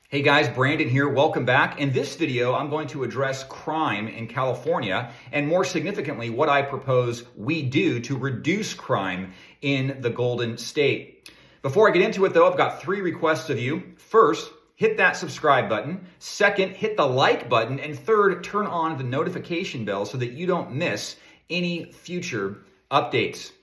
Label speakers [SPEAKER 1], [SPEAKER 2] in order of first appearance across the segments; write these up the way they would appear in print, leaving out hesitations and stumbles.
[SPEAKER 1] Hey guys, Brandon here. Welcome back. In this video, I'm going to address crime in California and more significantly, what I propose we do to reduce crime in the Golden State. Before I get into it though, I've got 3 requests of you. First, hit that subscribe button. Second, hit the like button. And third, turn on the notification bell so that you don't miss any future updates.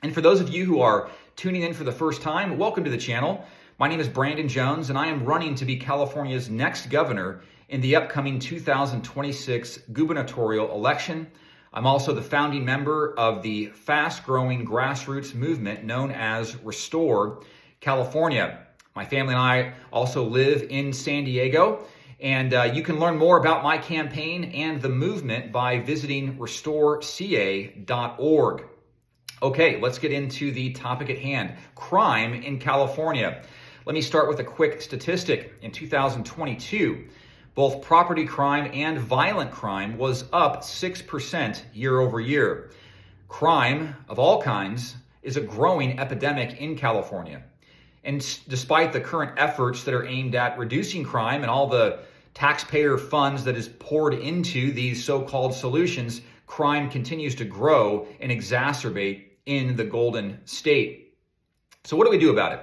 [SPEAKER 1] And for those of you who are tuning in for the first time, welcome to the channel. My name is Brandon Jones, and I am running to be California's next governor in the upcoming 2026 gubernatorial election. I'm also the founding member of the fast-growing grassroots movement known as Restore California. My family and I also live in San Diego, and you can learn more about my campaign and the movement by visiting restoreca.org. Okay, let's get into the topic at hand, crime in California. Let me start with a quick statistic. In 2022, both property crime and violent crime was up 6% year over year. Crime of all kinds is a growing epidemic in California. And despite the current efforts that are aimed at reducing crime and all the taxpayer funds that is poured into these so-called solutions, crime continues to grow and exacerbate in the Golden State. So what do we do about it?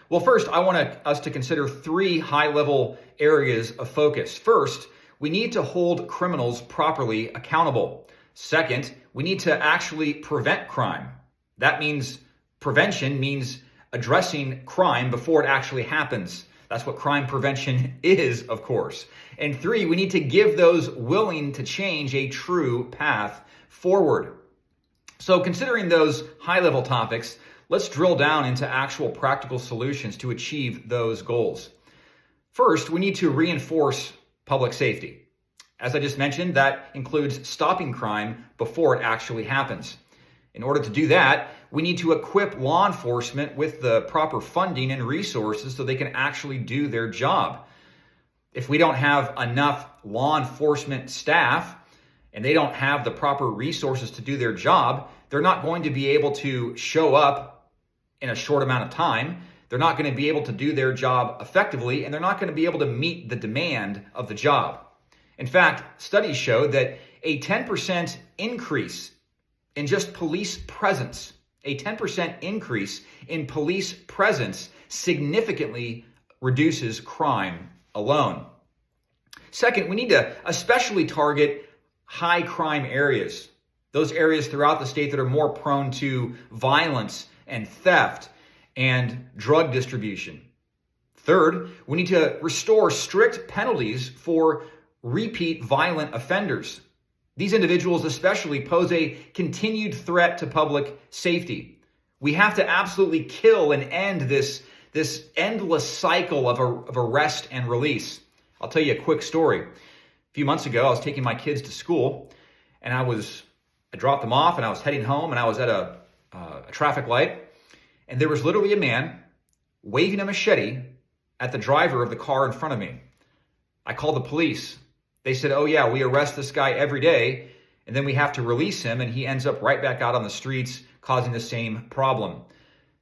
[SPEAKER 1] Well, first, I want us to consider 3 high-level areas of focus. First, we need to hold criminals properly accountable. Second, we need to actually prevent crime. That means prevention means addressing crime before it actually happens. That's what crime prevention is, of course. And 3, we need to give those willing to change a true path forward. So considering those high-level topics, let's drill down into actual practical solutions to achieve those goals. First, we need to reinforce public safety. As I just mentioned, that includes stopping crime before it actually happens. In order to do that, we need to equip law enforcement with the proper funding and resources so they can actually do their job. If we don't have enough law enforcement staff, and they don't have the proper resources to do their job, they're not going to be able to show up in a short amount of time. They're not going to be able to do their job effectively, and they're not going to be able to meet the demand of the job. In fact, studies show that a 10% increase in just police presence, a 10% increase in police presence significantly reduces crime alone. Second, we need to especially target high crime areas, those areas throughout the state that are more prone to violence and theft and drug distribution. Third, we need to restore strict penalties for repeat violent offenders. These individuals especially pose a continued threat to public safety. We have to absolutely kill and end this endless cycle of arrest and release. I'll tell you a quick story. A few months ago, I was taking my kids to school, and I dropped them off, and I was heading home, and I was at a traffic light, and there was literally a man waving a machete at the driver of the car in front of me. I called the police. They said, "Oh yeah, we arrest this guy every day, and then we have to release him, and he ends up right back out on the streets causing the same problem."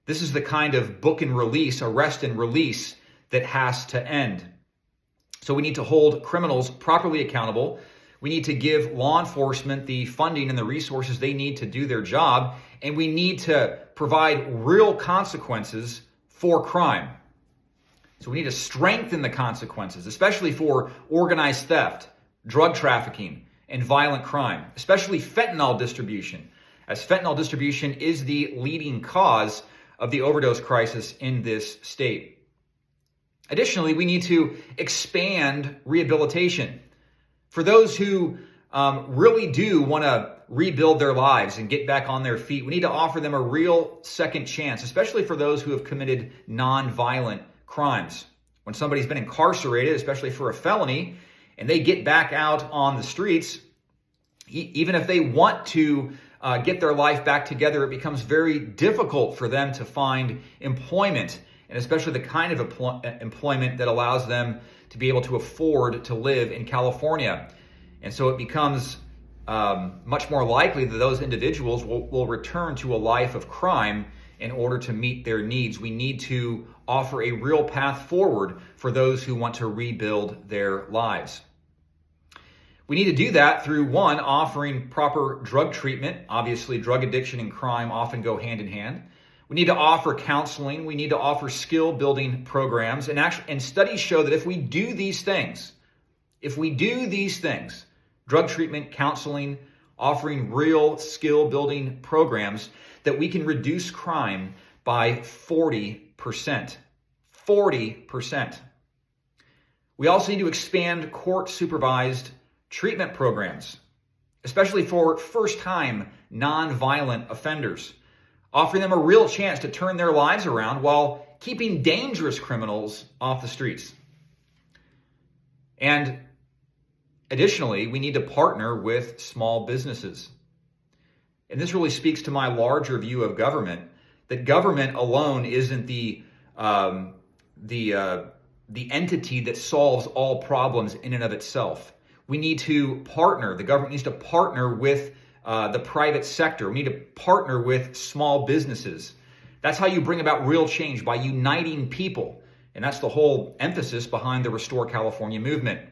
[SPEAKER 1] This is the kind of book and release, arrest and release that has to end. So we need to hold criminals properly accountable. We need to give law enforcement the funding and the resources they need to do their job. And we need to provide real consequences for crime. So we need to strengthen the consequences, especially for organized theft, drug trafficking, and violent crime, especially fentanyl distribution, as fentanyl distribution is the leading cause of the overdose crisis in this state. Additionally, we need to expand rehabilitation. For those who really do want to rebuild their lives and get back on their feet, we need to offer them a real second chance, especially for those who have committed non-violent crimes. When somebody's been incarcerated, especially for a felony, and they get back out on the streets, even if they want to get their life back together, it becomes very difficult for them to find employment, and especially the kind of employment that allows them to be able to afford to live in California. And so it becomes much more likely that those individuals will return to a life of crime in order to meet their needs. We need to offer a real path forward for those who want to rebuild their lives. We need to do that through, one, offering proper drug treatment. Obviously, drug addiction and crime often go hand in hand. We need to offer counseling. We need to offer skill building programs. And studies show that if we do these things, drug treatment, counseling, offering real skill building programs, that we can reduce crime by 40%. 40%. We also need to expand court supervised treatment programs, especially for first-time nonviolent offenders, offering them a real chance to turn their lives around while keeping dangerous criminals off the streets. And additionally, we need to partner with small businesses. And this really speaks to my larger view of government, that government alone isn't the entity that solves all problems in and of itself. We need to partner. The government needs to partner with the private sector. We need to partner with small businesses. That's how you bring about real change, by uniting people. And that's the whole emphasis behind the Restore California movement.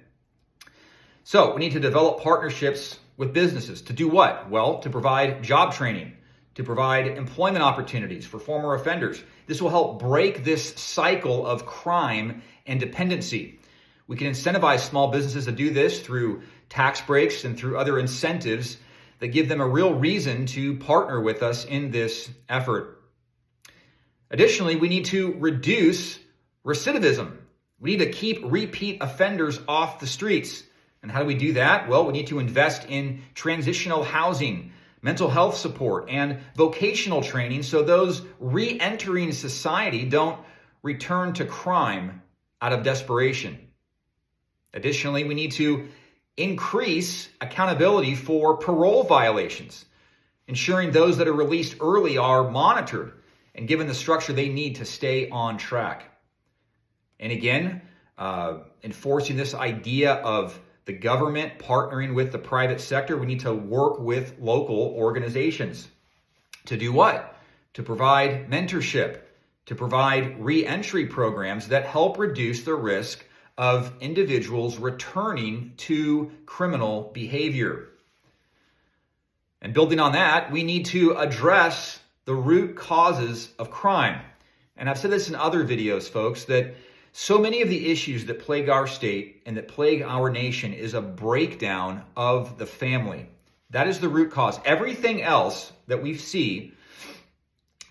[SPEAKER 1] So we need to develop partnerships with businesses. To do what? Well, to provide job training, to provide employment opportunities for former offenders. This will help break this cycle of crime and dependency. We can incentivize small businesses to do this through tax breaks and through other incentives that give them a real reason to partner with us in this effort. Additionally, we need to reduce recidivism. We need to keep repeat offenders off the streets. And how do we do that? Well, we need to invest in transitional housing, mental health support, and vocational training so those re-entering society don't return to crime out of desperation. Additionally, we need to increase accountability for parole violations, ensuring those that are released early are monitored and given the structure they need to stay on track. And again, enforcing this idea of the government partnering with the private sector, we need to work with local organizations. To do what? To provide mentorship, to provide re-entry programs that help reduce the risk of individuals returning to criminal behavior. And building on that, we need to address the root causes of crime. And I've said this in other videos, folks, that so many of the issues that plague our state and that plague our nation is a breakdown of the family. That is the root cause. Everything else that we see,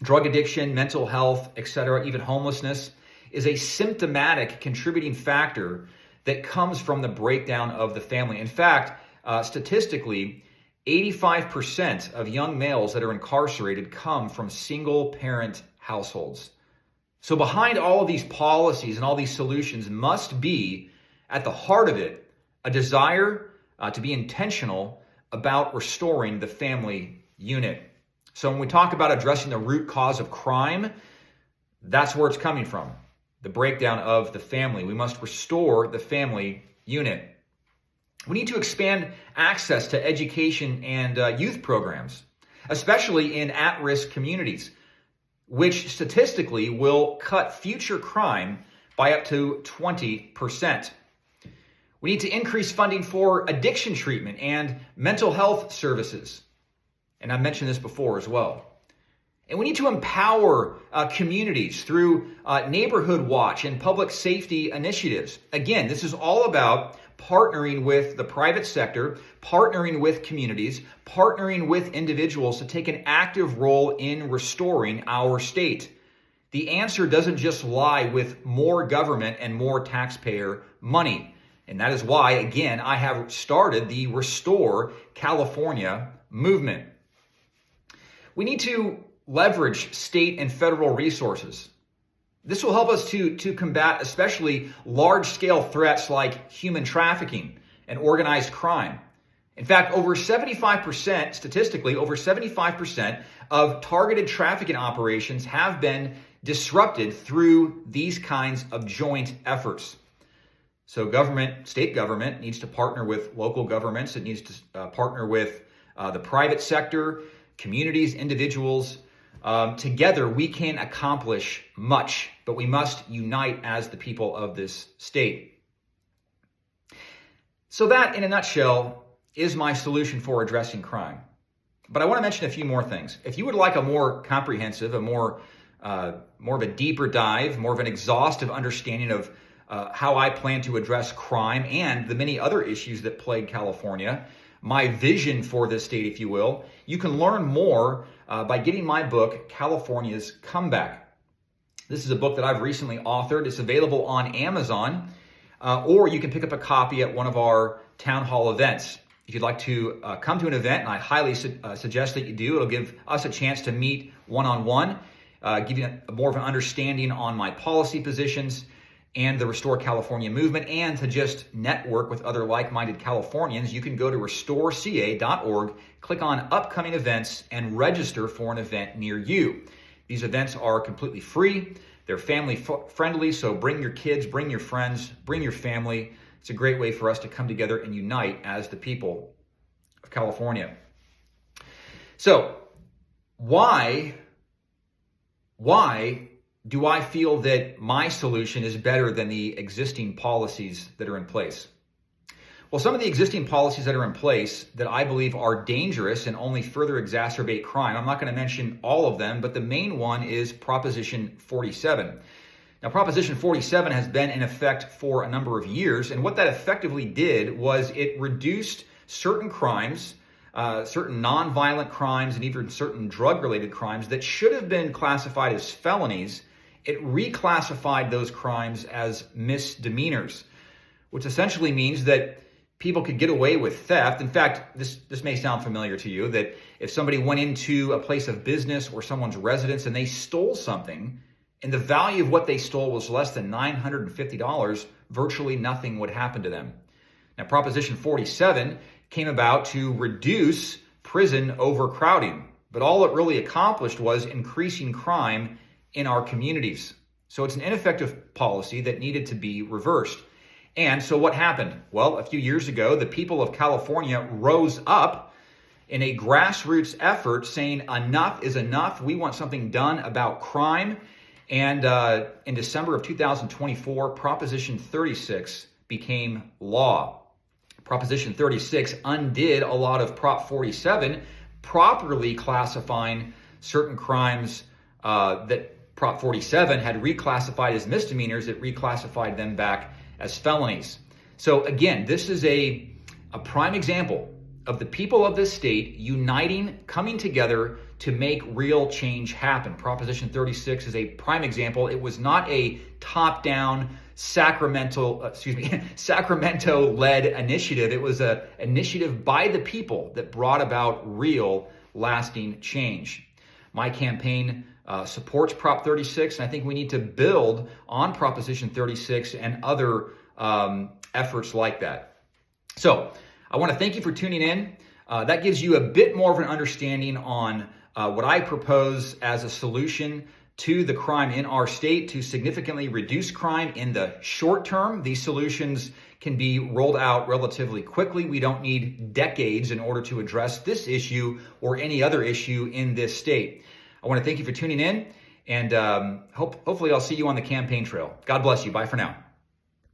[SPEAKER 1] drug addiction, mental health, etc., even homelessness, is a symptomatic contributing factor that comes from the breakdown of the family. In fact, statistically, 85% of young males that are incarcerated come from single-parent households. So behind all of these policies and all these solutions must be, at the heart of it, a desire to be intentional about restoring the family unit. So when we talk about addressing the root cause of crime, that's where it's coming from. The breakdown of the family. We must restore the family unit. We need to expand access to education and youth programs, especially in at-risk communities, which statistically will cut future crime by up to 20%. We need to increase funding for addiction treatment and mental health services. And I've mentioned this before as well. And we need to empower communities through neighborhood watch and public safety initiatives. Again, this is all about partnering with the private sector, partnering with communities, partnering with individuals to take an active role in restoring our state. The answer doesn't just lie with more government and more taxpayer money. And that is why, again, I have started the Restore California movement. We need to leverage state and federal resources. This will help us to combat especially large-scale threats like human trafficking and organized crime. In fact, statistically, over 75% of targeted trafficking operations have been disrupted through these kinds of joint efforts. So state government needs to partner with local governments. It needs to partner with the private sector, communities, individuals. Together, we can accomplish much. but we must unite as the people of this state. So that, in a nutshell, is my solution for addressing crime. But I want to mention a few more things. If you would like a more comprehensive, more of a deeper dive, more of an exhaustive understanding of how I plan to address crime and the many other issues that plague California, my vision for this state, if you will, you can learn more by getting my book, California's Comeback. This is a book that I've recently authored. It's available on Amazon, or you can pick up a copy at one of our town hall events. If you'd like to come to an event, and I highly suggest that you do, it'll give us a chance to meet one-on-one, give you more of an understanding on my policy positions and the Restore California movement, and to just network with other like-minded Californians. You can go to restoreca.org, click on upcoming events, and register for an event near you. These events are completely free. They're family friendly, so bring your kids, bring your friends, bring your family. It's a great way for us to come together and unite as the people of California. So, why do I feel that my solution is better than the existing policies that are in place? Well, some of the existing policies that are in place that I believe are dangerous and only further exacerbate crime, I'm not going to mention all of them, but the main one is Proposition 47. Now, Proposition 47 has been in effect for a number of years, and what that effectively did was it reduced certain crimes, certain nonviolent crimes, and even certain drug-related crimes that should have been classified as felonies. It reclassified those crimes as misdemeanors, which essentially means that people could get away with theft. In fact, this may sound familiar to you, that if somebody went into a place of business or someone's residence and they stole something, and the value of what they stole was less than $950, virtually nothing would happen to them. Now, Proposition 47 came about to reduce prison overcrowding, but all it really accomplished was increasing crime in our communities. So it's an ineffective policy that needed to be reversed. And so what happened? Well, a few years ago, the people of California rose up in a grassroots effort saying enough is enough. We want something done about crime. And in December of 2024, Proposition 36 became law. Proposition 36 undid a lot of Prop 47, properly classifying certain crimes that Prop 47 had reclassified as misdemeanors. It reclassified them back as felonies. So again, this is a prime example of the people of this state uniting, coming together to make real change happen. Proposition 36 is a prime example. It was not a top-down Sacramento-led initiative. It was an initiative by the people that brought about real, lasting change. My campaign supports Prop 36, and I think we need to build on Proposition 36 and other efforts like that. So I want to thank you for tuning in. That gives you a bit more of an understanding on what I propose as a solution to the crime in our state to significantly reduce crime in the short term. These solutions can be rolled out relatively quickly. We don't need decades in order to address this issue or any other issue in this state. I want to thank you for tuning in, and hopefully I'll see you on the campaign trail. God bless you. Bye for now.